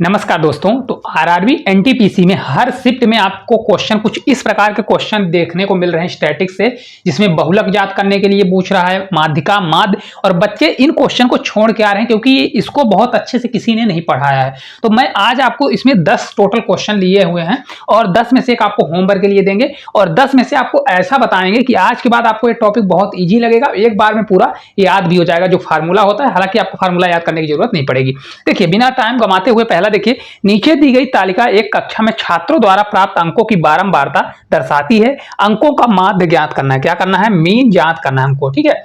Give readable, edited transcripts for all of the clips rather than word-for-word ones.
नमस्कार दोस्तों। तो आरआरबी एनटीपीसी में हर शिफ्ट में आपको क्वेश्चन कुछ इस प्रकार के क्वेश्चन देखने को मिल रहे हैं स्टैटिक से, जिसमें बहुलक ज्ञात करने के लिए पूछ रहा है, माध्यिका, माध्य, और बच्चे इन क्वेश्चन को छोड़ के आ रहे हैं क्योंकि इसको बहुत अच्छे से किसी ने नहीं पढ़ाया है। तो मैं आज आपको इसमें 10 टोटल क्वेश्चन लिए हुए हैं और 10 में से एक आपको होमवर्क के लिए देंगे और 10 में से आपको ऐसा बताएंगे कि आज के बाद आपको ये टॉपिक बहुत ईजी लगेगा, एक बार में पूरा याद भी हो जाएगा जो फार्मूला होता है। हालांकि आपको फार्मूला याद करने की जरूरत नहीं पड़ेगी। देखिए, बिना टाइम गंवाते हुए पहला देखिए, नीचे दी गई तालिका एक कक्षा में छात्रों द्वारा प्राप्त अंकों की बारंबारता दर्शाती है। अंकों का माध्य ज्ञात करना है। क्या करना है? मीन ज्ञात करना है हमको। ठीक है,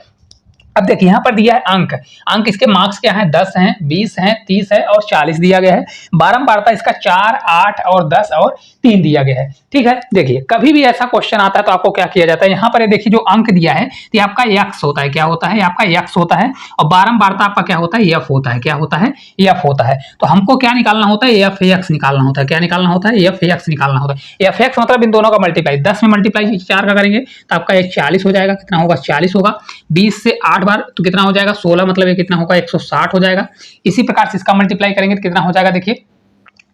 अब देखिए यहां पर दिया है अंक इसके मार्क्स क्या है? 10 हैं, 20 हैं, 30 है और 40 दिया गया है। बारंबारता इसका 4, 8 और 10 और 3 दिया गया है। ठीक है, देखिए कभी भी ऐसा क्वेश्चन आता है तो आपको क्या किया जाता है, यहाँ पर ये देखिए जो अंक दिया है तो आपका x होता है। क्या होता है? आपका x होता है। और बारंबारता आपका क्या होता है? f होता है। क्या होता है? f होता है। तो हमको क्या निकालना होता है? f(x) निकालना होता है। क्या निकालना होता है? f(x) निकालना होता है। f(x) मतलब इन दोनों का मल्टीप्लाई, 10 में मल्टीप्लाई 4 का करेंगे तो आपका ये 40 हो जाएगा। कितना होगा? 40 होगा। 20 से 8 बार तो कितना हो जाएगा? 16, मतलब ये कितना होगा? 160 हो जाएगा। इसी प्रकार से इसका मल्टीप्लाई करेंगे तो कितना हो जाएगा? देखिए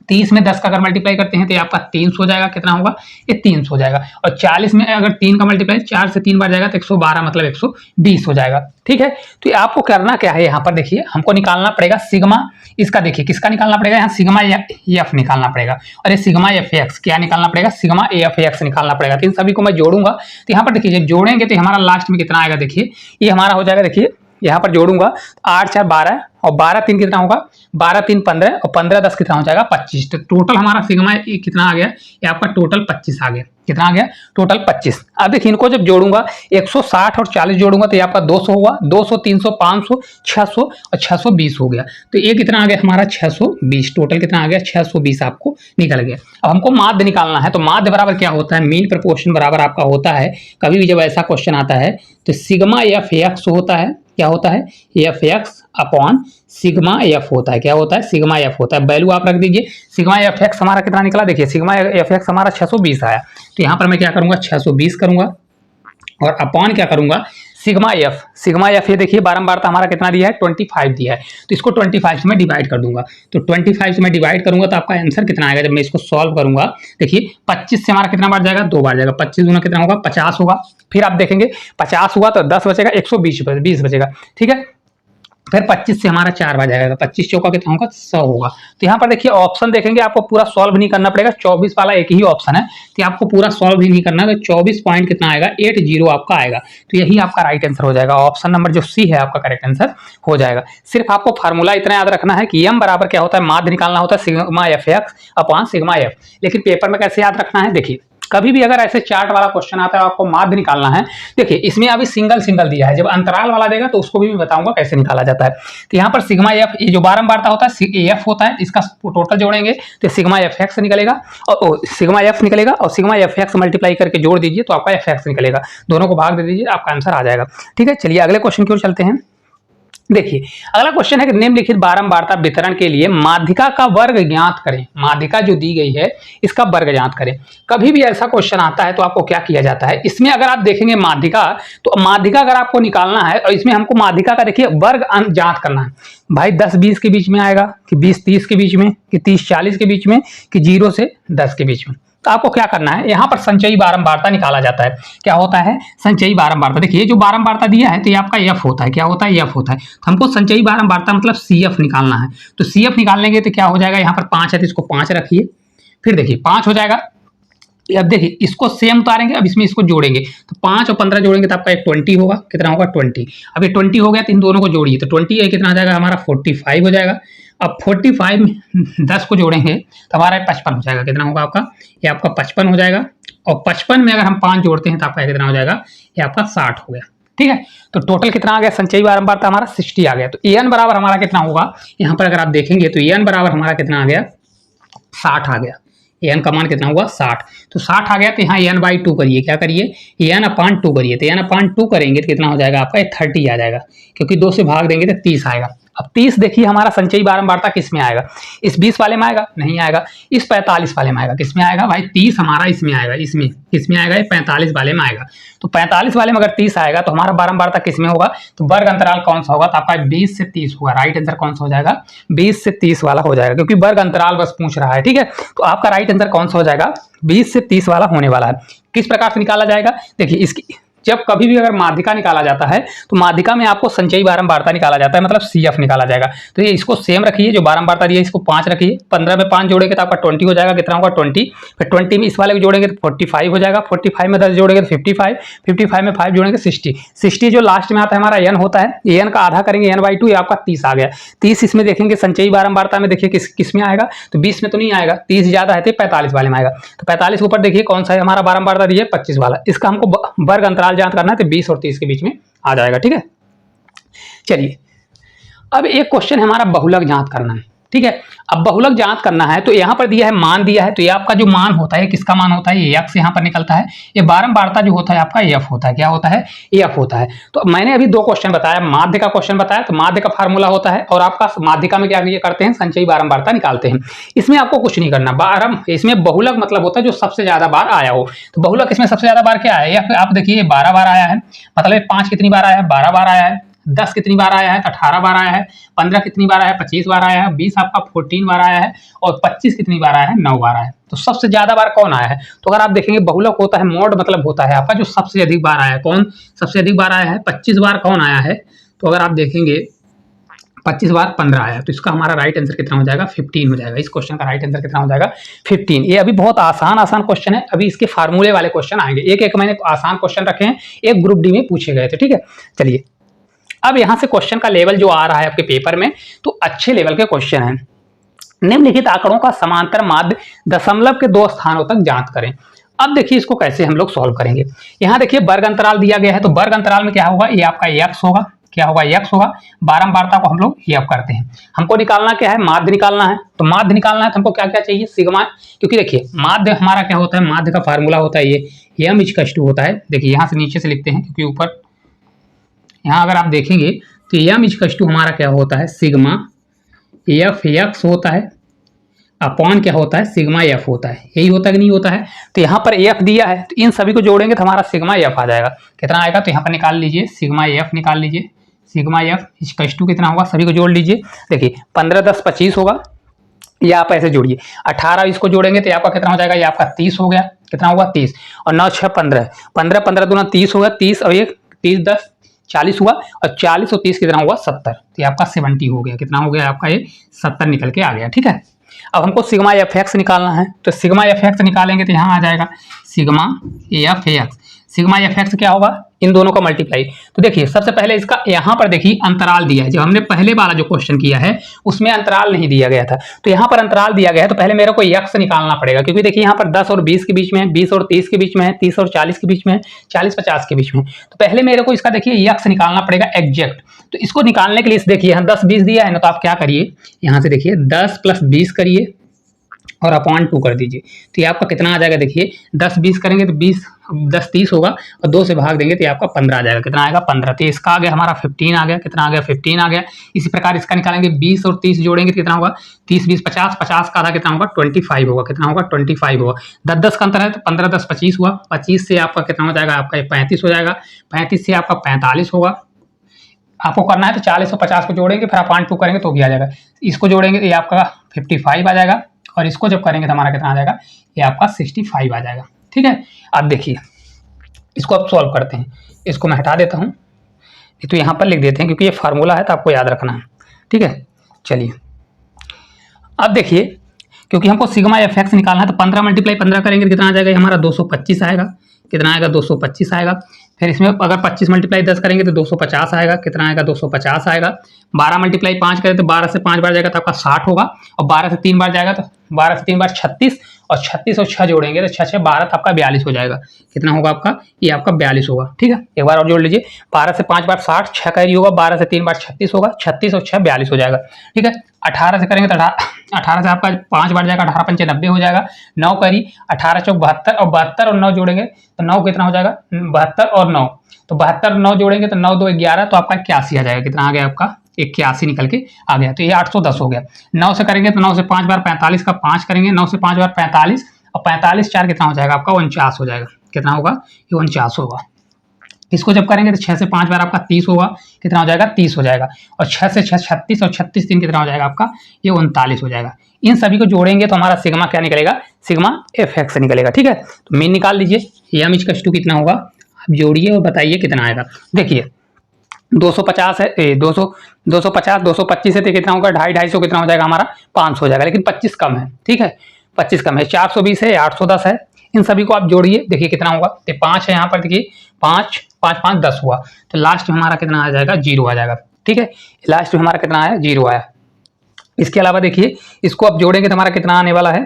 30 में 10 का अगर मल्टीप्लाई करते हैं तो ये आपका 300 हो जाएगा। कितना होगा? ये 300 हो जाएगा। और 40 में अगर 3 का मल्टीप्लाई 4 से 3 बार जाएगा तो 112, मतलब 120 हो जाएगा। ठीक है, तो ये आपको करना क्या है, यहाँ पर देखिए हमको निकालना पड़ेगा सिग्मा। इसका देखिए किसका निकालना पड़ेगा? यहाँ सिग्मा एफ निकालना पड़ेगा। और ये सिग्मा एफ एक्स क्या निकालना पड़ेगा? सिग्मा एफ एक्स निकालना पड़ेगा। तो इन सभी को मैं जोड़ूंगा तो यहाँ पर देखिए जब जोड़ेंगे तो हमारा लास्ट में कितना आएगा? देखिए ये हमारा हो जाएगा। देखिए यहाँ पर जोड़ूंगा 8 4 12 और 12 3 कितना होगा? 12 3 15 और 15 10 कितना हो जाएगा? 25। तो टोटल हमारा सिग्मा कितना आ गया? ये आपका टोटल 25 आ गया। कितना आ गया? टोटल 25। अब देखिए इनको जब जोड़ूंगा 160 और 40 जोड़ूंगा तो ये आपका 200 होगा। 200 300 500 600 और 620 हो गया। तो ये कितना आ गया हमारा? 620। टोटल कितना आ गया? 620 आपको निकल गया। अब हमको माध्य निकालना है। तो माध्य बराबर क्या होता है? मीन प्रपोर्शन बराबर आपका होता है। कभी भी जब ऐसा क्वेश्चन आता है तो सिग्मा एफ एक्स होता है। क्या होता है? F x upon sigma F होता है। क्या होता है? सिग्मा एफ होता है। वैल्यू आप रख दीजिए। सिग्मा एफ एक्स हमारा कितना निकला? देखिए सिग्मा एफ एक्स हमारा 620 आया। तो यहाँ पर मैं क्या करूंगा? 620 करूंगा और अपॉन क्या करूंगा? Sigma F. सिग्मा एफ ये देखिए बारंबारता हमारा कितना दिया है? 25 दिया है। तो इसको 25 से मैं डिवाइड कर दूंगा। तो 25 से मैं डिवाइड करूंगा तो आपका आंसर कितना आएगा जब मैं इसको सॉल्व करूंगा? देखिए 25 से हमारा कितना बार जाएगा? 2 बार जाएगा। 25 गुना कितना होगा? 50 होगा। फिर आप देखेंगे 50 हुआ तो 10 बचेगा, 120 बचेगा। ठीक है, फिर 25 से हमारा 4 बार जाएगा। 25 चौका कितना होगा? 100 होगा। तो यहाँ पर देखिए ऑप्शन देखेंगे, आपको पूरा सॉल्व नहीं करना पड़ेगा। 24 वाला एक ही ऑप्शन है तो आपको पूरा सॉल्व ही नहीं करना है। तो 24 पॉइंट कितना आएगा? 80 आपका आएगा। तो यही आपका राइट आंसर हो जाएगा। ऑप्शन नंबर जो सी है आपका करेक्ट आंसर हो जाएगा। सिर्फ आपको फार्मूला इतना याद रखना है कि एम बराबर क्या होता है? माध्य निकालना होता है sigma F x upon sigma F. लेकिन पेपर में कैसे याद रखना है? देखिए कभी भी अगर ऐसे चार्ट वाला क्वेश्चन आता है आपको माध्य निकालना है। देखिए इसमें अभी सिंगल सिंगल दिया है, जब अंतराल वाला देगा तो उसको भी मैं बताऊंगा कैसे निकाला जाता है। तो यहाँ पर सिग्मा एफ, ये जो बारंबारता होता है एफ होता है, इसका टोटल जोड़ेंगे तो सिग्मा एफ एक्स निकलेगा और सिग्मा एफ निकलेगा और सिग्मा एफ एक्स मल्टीप्लाई करके जोड़ दीजिए तो आपका एफ एक्स निकलेगा। दोनों को भाग दे दीजिए, आपका आंसर आ जाएगा। ठीक है, चलिए अगले क्वेश्चन की ओर चलते हैं। देखिए अगला क्वेश्चन है कि निम्नलिखित बारंबारता वितरण के लिए माध्यिका का वर्ग ज्ञात करें। माध्यिका जो दी गई है इसका वर्ग ज्ञात करें। कभी भी ऐसा क्वेश्चन आता है तो आपको क्या किया जाता है, इसमें अगर आप देखेंगे माध्यिका, तो माध्यिका अगर आपको निकालना है और इसमें हमको माध्यिका का देखिए वर्ग ज्ञात करना है। भाई 10 20 के बीच में आएगा कि 20 30 के बीच में कि 30 40 के बीच में कि 0 से 10 के बीच में। तो आपको क्या करना है, यहाँ पर संचयी बारंबारता निकाला जाता है। क्या होता है? संचयी बारंबारता। देखिए जो बारंबारता दिया है तो ये आपका एफ होता है। क्या होता है? एफ होता है। तो हमको संचयी बारंबारता मतलब सी एफ निकालना है। तो सी एफ निकालने तो क्या हो जाएगा? यहाँ पर 5 है तो इसको 5 रखिए। फिर देखिए 5 हो जाएगा। अब देखिए इसको सेम उतारेंगे, अब इसमें इसको जोड़ेंगे तो 5 और 15 जोड़ेंगे तो आपका एक 20 होगा। कितना होगा? 20। अब ये 20 हो गया तो इन दोनों को जोड़िए तो 20 कितना आ जाएगा हमारा? 45 हो जाएगा। अब 45 में 10 को जोड़ेंगे तो हमारा 55 हो जाएगा। कितना होगा आपका? ये आपका 55 हो जाएगा। और 55 में अगर हम 5 जोड़ते हैं तो आपका कितना हो जाएगा? ये आपका 60 हो गया। ठीक है, तो टोटल कितना आ गया? संचयी बारंबारता हमारा 60 आ गया। तो एन बराबर हमारा कितना होगा? यहाँ पर अगर आप देखेंगे तो एन बराबर हमारा कितना आ गया? 60 आ गया। एन का मान कितना हुआ? 60। तो 60 आ गया तो यहाँ एन बाई 2 करिए। क्या करिए? एन अपान 2 करिए। तो एन अपान 2 करेंगे तो कितना हो जाएगा आपका? 30 आ जाएगा, क्योंकि 2 से भाग देंगे तो 30 आएगा। अब 30 देखिए हमारा संचयी बारंबारता किस में आएगा, इस 20 वाले में आएगा, नहीं आएगा, इस 45 वाले में आएगा, किस में आएगा भाई 30 हमारा इसमें आएगा, इसमें किसमें आएगा, ये 45 वाले में आएगा। तो 45 वाले में अगर 30 आएगा तो हमारा बारंबारता किस में होगा, तो वर्ग अंतराल कौन सा होगा, तो आपका 20 से 30 होगा। राइट आंसर कौन सा हो जाएगा, 20 से 30 वाला हो जाएगा, क्योंकि वर्ग अंतराल बस पूछ रहा है। ठीक है, तो आपका राइट आंसर कौन सा हो जाएगा, 20 से 30 वाला होने वाला है। किस प्रकार से निकाला जाएगा, देखिए इसकी जब कभी भी अगर माध्यिका निकाला जाता है तो माध्यिका में आपको संचयी बारंबारता निकाला जाता है, मतलब CF निकाला जाएगा। तो ये इसको सेम रखिए, जो बारंबारता दी है इसको 5 रखिए, 15 में 5 जोड़ेंगे तो आपका 20 हो जाएगा, कितना होगा 20, फिर 20 में इस वाले को जोड़ेंगे तो 45 हो जाएगा, 45 में 10 जोड़ेंगे तो 55, 55 में 5 जोड़ेंगे 60, 60 जो लास्ट में आता है हमारा n होता है, n का आधा करेंगे n/2, ये आपका 30 आ गया। 30 इसमें देखेंगे संचयी बारंबारता में, देखिए किस में आएगा, तो 20 में तो नहीं आएगा, 30 ज्यादा है तो 45 वाले में आएगा। तो 45 के ऊपर देखिए कौन सा है हमारा बारंबारता दी है 25 वाला, इसका हमको वर्ग अंतराल ज्ञात करना है, तो 20 और 30 के बीच में आ जाएगा। ठीक है, चलिए अब एक क्वेश्चन है हमारा बहुलक ज्ञात करना है। ठीक है, अब बहुलक ज्ञात करना है तो यहाँ पर दिया है मान दिया है, तो ये आपका जो मान होता है किसका मान होता है, ये x यहाँ पर निकलता है, ये बारंबारता जो होता है आपका f होता है, क्या होता है, f होता है। तो मैंने अभी 2 क्वेश्चन बताया, माध्य का क्वेश्चन बताया, तो माध्य का फार्मूला होता है, और आपका माध्यिका में क्या करते हैं, संचयी बारंबारता निकालते हैं। इसमें आपको कुछ नहीं करना, इसमें बहुलक मतलब होता है जो सबसे ज्यादा बार आया हो। तो बहुलक इसमें सबसे ज्यादा बार क्या है, आप देखिए 12 बार आया है, मतलब 5 कितनी बार आया है, 12 बार आया है, 10 कितनी बार आया है, 18 बार आया है, 15 कितनी बार आया है, 25 बार आया है, 20 आपका 14 बार आया है, और 25 कितनी बार आया है, 9 बार आया है। तो सबसे ज्यादा बार कौन आया है, तो अगर आप देखेंगे बहुलक होता है, मोड मतलब होता है आपका जो सबसे अधिक बार आया है, कौन सबसे अधिक बार आया है, 25 बार कौन आया है, तो अगर आप देखेंगे 25 बार 15 आया, तो इसका हमारा राइट आंसर कितना हो जाएगा, 15 हो जाएगा। इस क्वेश्चन का राइट आंसर कितना हो जाएगा, 15। ये अभी बहुत आसान क्वेश्चन है, अभी इसके फार्मूले वाले क्वेश्चन आएंगे, एक एक मैंने आसान क्वेश्चन रखे हैं, एक ग्रुप डी में पूछे गए थे। ठीक है, चलिए अब यहां से क्वेश्चन का लेवल जो आ रहा है आपके पेपर में, तो अच्छे लेवल के क्वेश्चन हैं। निम्नलिखित आंकड़ों का समांतर माध्य दशमलव के 2 स्थानों तक जांच करें। अब देखिए इसको कैसे हम लोग सॉल्व करेंगे। यहाँ देखिए वर्ग अंतराल दिया गया है, तो वर्ग अंतराल में क्या होगा, ये आपका x होगा, क्या होगा x होगा, बारंबारता को हम लोग f करते हैं। हमको निकालना क्या है, माध्य निकालना है, तो माध्य निकालना है तो हमको क्या क्या चाहिए, सिग्मा, क्योंकि देखिए माध्य हमारा क्या होता है, माध्य का फार्मूला होता है ये m = होता है। देखिए यहाँ से नीचे से लिखते हैं, क्योंकि ऊपर यहाँ अगर आप देखेंगे तो m = हमारा क्या होता है, सिग्मा f(x) होता है, अपॉन क्या होता है, सिग्मा f होता है। यही होता है कि नहीं होता है, तो यहाँ पर f दिया है, तो इन सभी को जोड़ेंगे तो हमारा सिग्मा f आ जाएगा। कितना आएगा, तो यहाँ पर निकाल लीजिए, सिग्मा f निकाल लीजिए, सिग्मा f = कितना होगा, सभी को जोड़ लीजिए। देखिए 15 10 25 होगा, या आप ऐसे जोड़िए, 18 इसको जोड़ेंगे तो आपका कितना हो जाएगा, ये आपका 30 हो गया, कितना होगा 30, और 9 6 15, 15 15 दूना 30 होगा, 30 और 1 30 10 40 हुआ, और 40 और 30 कितना हुआ 70, तो ये आपका 70 हो गया। कितना हो गया आपका, ये 70 निकल के आ गया। ठीक है, अब हमको सिग्मा f(x) निकालना है, तो सिग्मा f(x) निकालेंगे तो यहाँ आ जाएगा सिग्मा f(x). सिग्मा f(x) क्या होगा, इन दोनों का मल्टीप्लाई। तो देखिए सबसे पहले इसका यहाँ पर देखिए अंतराल दिया है, जो हमने पहले वाला जो क्वेश्चन किया है उसमें अंतराल नहीं दिया गया था, तो यहाँ पर अंतराल दिया गया है, तो पहले मेरे को x निकालना पड़ेगा, क्योंकि देखिए यहाँ पर 10 और 20 के बीच में है, 20 और 30 के बीच में है, 30 और 40 के बीच में है, 40 50 के बीच में। तो पहले मेरे को इसका देखिए x निकालना पड़ेगा एग्जैक्ट। तो इसको निकालने के लिए देखिए यहाँ 10 20 दिया है ना, तो आप क्या करिए, यहाँ से देखिए 10 + 20 करिए और अपॉन 2 कर दीजिए, तो ये आपका कितना आ जाएगा, देखिए 10 20 करेंगे तो 20 10 30 होगा, और 2 से भाग देंगे तो ये आपका 15 आ जाएगा। कितना आएगा, 15। तो इसका आ गया हमारा 15 आ गया, कितना आ गया 15 आ गया। इसी प्रकार इसका निकालेंगे, 20 और 30 जोड़ेंगे तो कितना होगा, 30 20 50, 50 का आधा कितना होगा 25 होगा, कितना होगा 25 होगा। 10 10 का अंतर है, तो 15 10 25 हुआ, 25 से आपका कितना हो जाएगा, आपका 35 हो जाएगा, 35 से आपका 45 होगा। आपको करना है तो 40 और 50 को जोड़ेंगे, फिर अपॉन 2 करेंगे तो भी आ जाएगा। इसको जोड़ेंगे तो ये आपका 55 आ जाएगा, और इसको जब करेंगे तो हमारा कितना आ जाएगा, ये आपका 65 आ जाएगा। ठीक है, अब देखिए इसको अब सॉल्व करते हैं, इसको मैं हटा देता हूँ, तो यहाँ पर लिख देते हैं, क्योंकि ये फार्मूला है तो आपको याद रखना है। ठीक है, चलिए अब देखिए, क्योंकि हमको सिग्मा f(x) निकालना है, तो 15 × 15 करेंगे तो कितना आ जाएगा, हमारा 225 आएगा। कितना आएगा, 225 आएगा। फिर इसमें अगर 25 × 10 करेंगे तो 250 आएगा। कितना आएगा, 250 आएगा। 12 × 5 करें तो 12 से 5 बार जाएगा तो आपका 60 होगा, और 12 से 3 बार जाएगा तो 12 से 3 बार 36, और 36 और 6 जोड़ेंगे तो 6 6 12 तो आपका 42 हो जाएगा। कितना होगा आपका, ये आपका 42 होगा। ठीक है, एक बार और जोड़ लीजिए, 12 से 5 बार 60, 6 कैरी होगा, 12 से 3 बार 36 होगा, 36 और 6 42 हो जाएगा। ठीक है, 18 से करेंगे तो 18 से आपका 5 बार जाएगा, 18 पंचे 90 हो जाएगा। 9 कैरी, 18 चौक 72, और 72 और 9 जोड़ेंगे तो 9 कितना हो जाएगा, 72 और 9, तो 72 9 जोड़ेंगे तो 9 2 11, तो आपका 81 आ जाएगा। कितना आ गया आपका, 81 निकल के आ गया। तो ये 810 हो गया। 9 से करेंगे तो 9 से 5 बार 45 का 5 करेंगे, 9 से 5 बार 45 और 45 4 कितना हो जाएगा आपका 49 हो जाएगा। कितना होगा ये 49 होगा। इसको जब करेंगे तो 6 से 5 बार आपका 30 होगा, कितना हो जाएगा 30 हो जाएगा। और 6 से 6 36 और 36 3 कितना हो जाएगा आपका ये 39 हो जाएगा। इन सभी को जोड़ेंगे तो हमारा सिग्मा क्या निकलेगा, सिग्मा एफ एक्स निकलेगा। ठीक है, तो मीन निकाल लीजिए। एम इक्वल टू कितना होगा, आप जोड़िए और बताइए कितना आएगा। देखिए 250 है 250 225 है तो कितना होगा 250 कितना हो जाएगा हमारा 500 हो जाएगा, लेकिन 25 कम है। ठीक है 25 कम है। 420 है 810 है, इन सभी को आप जोड़िए देखिए कितना होगा। तो 5 है यहाँ पर, देखिए 5 5 5 10 हुआ, तो लास्ट में हमारा कितना आ जाएगा 0 आ जाएगा। ठीक है, लास्ट में हमारा कितना आया 0 आया। इसके अलावा देखिए इसको आप जोड़ेंगे तो हमारा कितना आने वाला है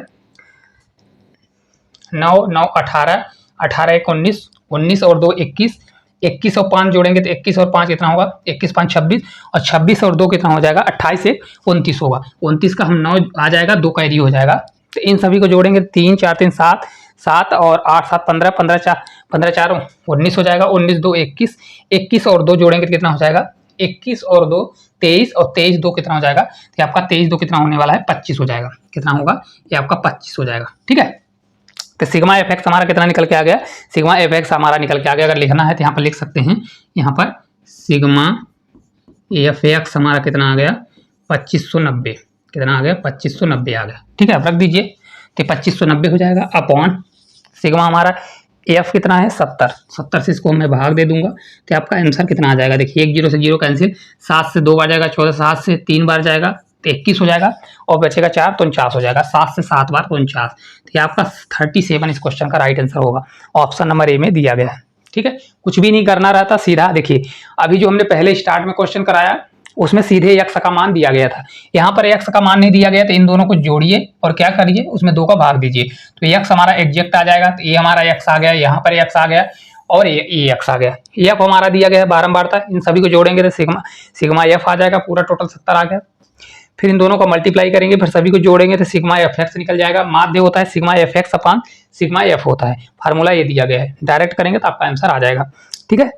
9 9 18 18 1 19 19 और 2 21 21 और 5 जोड़ेंगे तो 21 और 5 कितना होगा 21 5 26 और 26 और 2 कितना हो जाएगा 28 से 29 होगा। 29 का हम 9 आ जाएगा, 2 कैरी हो जाएगा। तो इन सभी को जोड़ेंगे 3 4 3 7 7 और 8 7 15 15 4 19 हो जाएगा। 19 2 21 21 और 2 जोड़ेंगे तो कितना हो जाएगा 21 और 2 23 और 23 2 कितना हो जाएगा, तो आपका 23 2 कितना होने वाला है 25 हो जाएगा। कितना होगा ये आपका 25 हो जाएगा। ठीक है, तो सिग्मा एफ एक्स हमारा कितना निकल के आ गया, सिग्मा एफ एक्स हमारा निकल के आ गया। अगर लिखना है तो यहाँ पर लिख सकते हैं, यहाँ पर सिग्मा एफ एक्स हमारा कितना आ गया 2590, कितना आ गया 2590 आ गया। ठीक है, आप रख दीजिए तो 2590 हो जाएगा अपॉन सिग्मा हमारा एफ कितना है 70 70 से इसको मैं भाग दे दूंगा तो आपका आंसर कितना आ जाएगा। देखिए 1 0 से 0 कैंसिल, 7 से 2 बार जाएगा 14, 7 से 3 बार जाएगा तो 21 हो जाएगा और बचेगा 4 तो 49 हो जाएगा। 7 से 7 बार 49, तो ये आपका 37 इस क्वेश्चन का राइट आंसर होगा। ऑप्शन नंबर ए में दिया गया है। ठीक है, कुछ भी नहीं करना रहता, सीधा देखिए अभी जो हमने पहले स्टार्ट में क्वेश्चन कराया उसमें सीधे एक्स का मान दिया गया था, यहाँ पर एक्स का मान नहीं दिया गया तो इन दोनों को जोड़िए और क्या करिए उसमें 2 का भाग दीजिए तो एक्स हमारा एग्जैक्ट आ जाएगा। तो ये हमारा एक्स आ गया, यहाँ पर एक्स आ गया और ये एक्स आ गया। एफ हमारा दिया गया है बारंबारता, इन सभी को जोड़ेंगे तो सिग्मा एफ आ जाएगा, पूरा टोटल 70 आ गया। फिर इन दोनों को मल्टीप्लाई करेंगे, फिर सभी को जोड़ेंगे तो सिग्मा एफ एक्स निकल जाएगा। माध्य होता है सिग्मा एफ एक्स अपान सिग्मा एफ होता है, फार्मूला ये दिया गया है, डायरेक्ट करेंगे तो आपका आंसर आ जाएगा। ठीक है,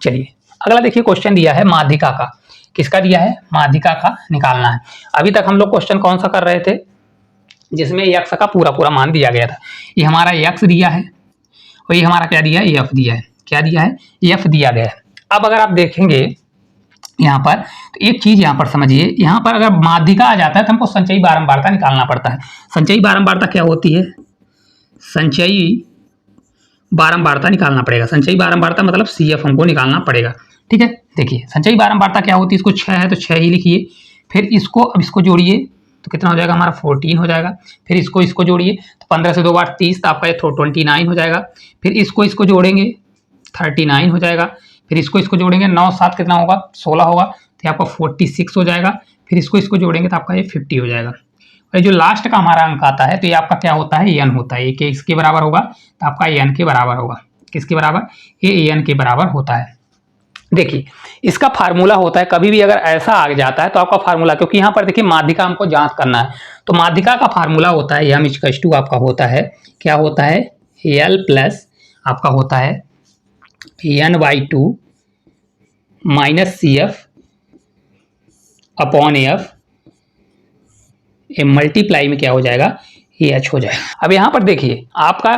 चलिए अगला देखिए क्वेश्चन दिया है माध्यिका का। किसका दिया है, माध्यिका का निकालना है। अभी तक हम लोग क्वेश्चन कौन सा कर रहे थे जिसमें एक्स का पूरा मान दिया गया था। ये हमारा एक्स दिया है और ये हमारा क्या दिया है एफ दिया है। क्या दिया है एफ दिया गया है। अब अगर आप देखेंगे यहाँ पर तो एक चीज यहाँ पर समझिए, यहाँ पर अगर माध्यिका आ जाता है तो हमको संचयी बारंबारता निकालना पड़ता है। संचयी बारंबारता क्या होती है, संचयी बारंबारता निकालना पड़ेगा। संचयी बारंबारता मतलब सी एफ हमको निकालना पड़ेगा। ठीक है, देखिए संचयी बारंबारता क्या होती है, इसको 6 है तो 6 ही लिखिए। फिर इसको अब इसको जोड़िए तो कितना हो जाएगा हमारा 14 हो जाएगा। फिर इसको जोड़िए तो 15 से 2 बार 30 तो आपका ये 29 हो जाएगा। फिर इसको जोड़ेंगे 39 हो जाएगा। फिर इसको जोड़ेंगे 9 7 कितना होगा 16 होगा तो आपका 46 हो जाएगा। फिर इसको जोड़ेंगे तो आपका ये 50 हो जाएगा। और ये जो लास्ट का हमारा अंक आता है तो ये आपका क्या होता है एन होता है। ये किसके बराबर होगा तो आपका एन के बराबर होगा। किसके बराबर, ये एन के बराबर होता है। देखिए इसका फार्मूला होता है, कभी भी अगर ऐसा आ जाता है तो आपका फार्मूला, क्योंकि यहाँ पर देखिए माध्यिका हमको जांच करना है तो माध्यिका का फार्मूला होता है एम इक्वल टू आपका होता है, क्या होता है एल प्लस आपका होता है n/2 minus C F upon F, ये मल्टीप्लाई में क्या हो जाएगा ये एच हो जाएगा। अब यहाँ पर देखिए आपका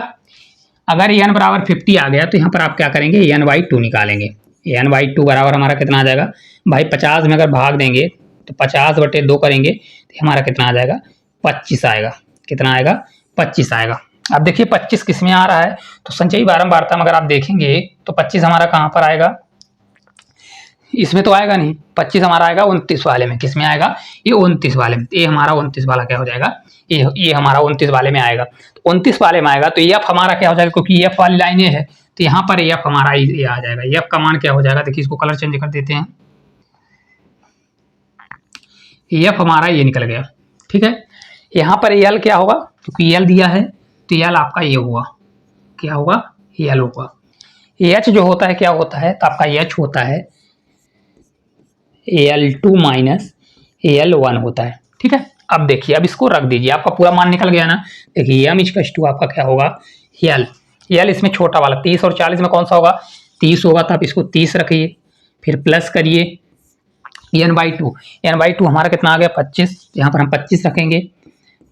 अगर n बराबर 50 आ गया तो यहाँ पर आप क्या करेंगे n/2 निकालेंगे। n/2 बराबर हमारा कितना आ जाएगा भाई 50 में अगर भाग देंगे तो 50/2 करेंगे तो हमारा कितना आ जाएगा 25 आएगा। कितना आएगा 25 आएगा। अब देखिए 25 किस में आ रहा है तो संचयी बारंबारता में अगर आप देखेंगे तो 25 हमारा कहाँ पर आएगा, इसमें तो आएगा नहीं। 25 हमारा आएगा 29 वाले में। किस में आएगा ये 29 वाले में। ये हमारा 29 वाला क्या हो जाएगा ये हमारा 29 वाले में आएगा। तो 29 वाले में आएगा तो एफ हमारा क्या हो जाएगा, क्योंकि एफ वाली लाइन है तो यहाँ पर एफ हमारा ये आ जाएगा। एफ का मान क्या हो जाएगा, देखिए इसको कलर चेंज कर देते हैं। एफ हमारा ये निकल गया। ठीक है, यहाँ पर एल क्या होगा, क्योंकि एल दिया है तो एल आपका ये हुआ, क्या होगा एल होगा। एच जो होता है क्या होता है तो आपका एच होता है Al2 माइनस Al1 होता है। ठीक है, अब देखिए अब इसको रख दीजिए, आपका पूरा मान निकल गया ना। देखिए एम इक्वल टू आपका क्या होगा एल इसमें छोटा वाला 30 और 40 में कौन सा होगा 30 होगा तो आप इसको 30 रखिए। फिर प्लस करिए n/2, n/2 हमारा कितना आ गया 25, यहाँ पर हम 25 रखेंगे,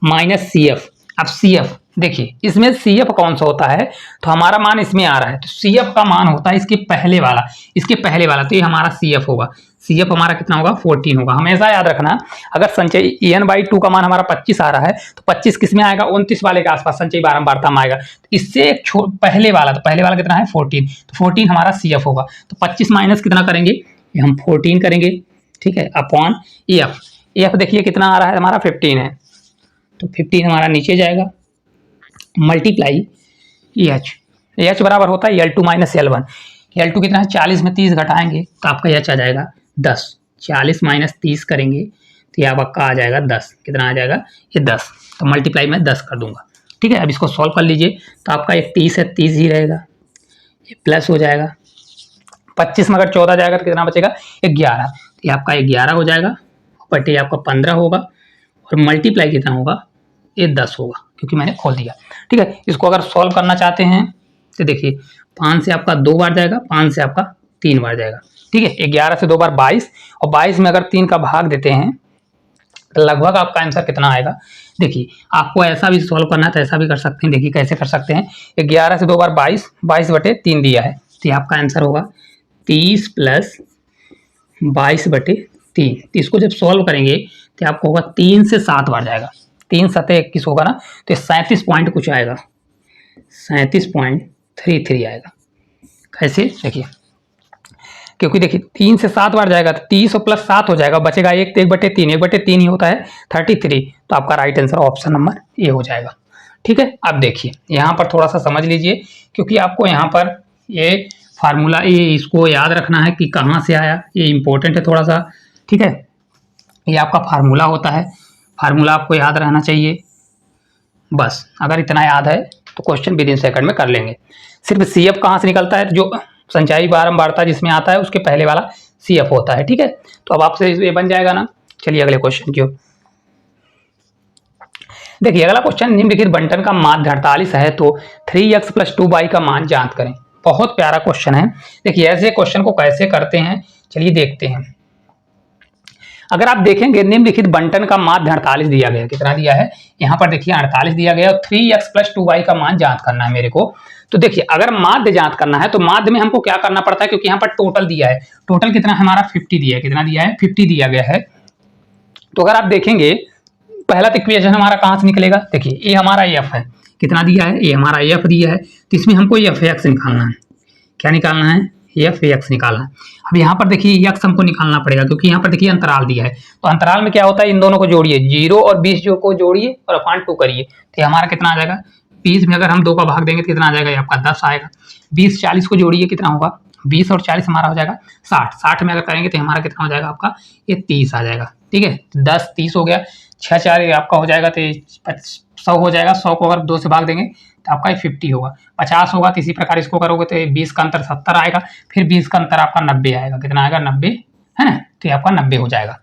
माइनस सी एफ। अब सी एफ देखिए, इसमें सी एफ कौन सा होता है, तो हमारा मान इसमें आ रहा है, तो सी एफ का मान होता है इसके पहले वाला, तो ये हमारा सी एफ होगा। सी एफ हमारा कितना होगा 14 होगा। हमेशा याद रखना, अगर संचयी n/2 का मान हमारा 25 आ रहा है तो 25 किस में आएगा 29 वाले के आसपास संचयी बारंबारता में आएगा। तो इससे एक पहले वाला, तो पहले वाला कितना है 14, तो 14 हमारा सी एफ होगा। तो 25 माइनस कितना करेंगे, ये हम 14 करेंगे, ठीक है, अपॉन एफ। एफ देखिए कितना आ रहा है हमारा 15 है, तो 15 हमारा नीचे जाएगा, मल्टीप्लाई एच। एच बराबर होता है L2 माइनस L1। L2 कितना है 40 में 30 घटाएंगे तो आपका एच आ जाएगा 10। 40 माइनस 30 करेंगे तो ये आपका आ जाएगा 10। कितना आ जाएगा ये 10, तो मल्टीप्लाई में 10 कर दूंगा, ठीक है। अब इसको सॉल्व कर लीजिए, तो आपका एक 30 है, 30 ही रहेगा, ये प्लस हो जाएगा। 25 में अगर 14 जाएगा तो कितना बचेगा 11, तो ये आपका 11 हो जाएगा, बट ये आपका 15 होगा, और मल्टीप्लाई कितना होगा ये 10 होगा, क्योंकि मैंने खोल दिया, ठीक है। इसको अगर सॉल्व करना चाहते हैं तो देखिए 5 से आपका 2 बार जाएगा, 5 से आपका 3 बार जाएगा, ठीक है। 11 से 2 बार 22, और 22 में अगर 3 का भाग देते हैं तो लगभग आपका आंसर कितना आएगा। देखिए आपको ऐसा भी सॉल्व करना है तो ऐसा भी कर सकते हैं। देखिए कैसे कर सकते हैं, 11 से 2 बार 22, 22/3 दिया है, तो ये आपका आंसर होगा 30 प्लस 22/3। तो इसको जब सॉल्व करेंगे तो आपको होगा 3 से 7 बार जाएगा, 3 7 21 होगा ना, तो 37 पॉइंट कुछ आएगा, 37.33 आएगा। कैसे देखिए, क्योंकि देखिए 3 से 7 बार जाएगा तो 30 और प्लस 7 हो जाएगा, बचेगा 1/3, 1/3 ही होता है 33, तो आपका right answer option number A हो जाएगा, ठीक है। अब देखिए यहाँ पर थोड़ा सा समझ लीजिए, क्योंकि आपको यहाँ पर ये फार्मूला, ये इसको याद रखना है कि कहाँ से आया, ये इंपॉर्टेंट है थोड़ा सा, ठीक है। ये आपका फार्मूला होता है, फार्मूला आपको याद रहना चाहिए, बस अगर इतना याद है तो क्वेश्चन विद इन सेकंड में कर लेंगे। सिर्फ सी एफ कहाँ से निकलता है, जो संचयी बारंबारता जिसमें आता है उसके पहले वाला सी एफ होता है, ठीक है। तो अब आपसे ये बन जाएगा ना। चलिए अगले क्वेश्चन की ओर देखिए। अगला क्वेश्चन, निम्नलिखित बंटन का माध्य 48 है तो 3x + 2y का मान ज्ञात करें। बहुत प्यारा क्वेश्चन है। देखिए ऐसे क्वेश्चन को कैसे करते हैं, चलिए देखते हैं। अगर आप देखेंगे निम्नलिखित बंटन का माध्य 48 दिया गया, कितना दिया है यहाँ पर देखिए 48 दिया गया, और 3x + 2y का मान ज्ञात करना है मेरे को। तो देखिए अगर माध्य ज्ञात करना है तो माध्य में हमको क्या करना पड़ता है, क्योंकि यहाँ पर टोटल दिया है, टोटल कितना हमारा 50 दिया है, कितना दिया है 50 दिया गया है। तो अगर आप देखेंगे पहला इक्वेशन हमारा कहाँ से निकलेगा, देखिए ये हमारा एफ है, कितना दिया है ये हमारा एफ दिया है, तो इसमें हमको एफ एक्स निकालना है। क्या निकालना है, एफ एक्स निकालना है। अब यहाँ पर देखिए एक्स हमको निकालना पड़ेगा, क्योंकि यहाँ पर देखिए अंतराल दिया है, तो अंतराल में क्या होता है इन दोनों को जोड़िए, 0 और 20 जो को जोड़िए और अपॉन 2 करिए, तो हमारा कितना आ जाएगा 20 में अगर हम 2 का भाग देंगे तो कितना आ जाएगा, आपका 10 आएगा। 20 40 को जोड़िए, कितना होगा 20 और 40 हमारा हो जाएगा 60, 60 में अगर करेंगे तो हमारा कितना हो जाएगा आपका ये 30 आ जाएगा, ठीक है। 10 30 हो गया, 6 4 आपका हो जाएगा तो 100 हो जाएगा, 100 को अगर 2 से भाग देंगे तो आपका 50 होगा, 50 होगा। तो इसी प्रकार इसको करोगे तो 20 का अंतर 70 आएगा, फिर 20 का अंतर आपका 90 आएगा, कितना आएगा 90 है ना, तो ये आपका 90 हो जाएगा।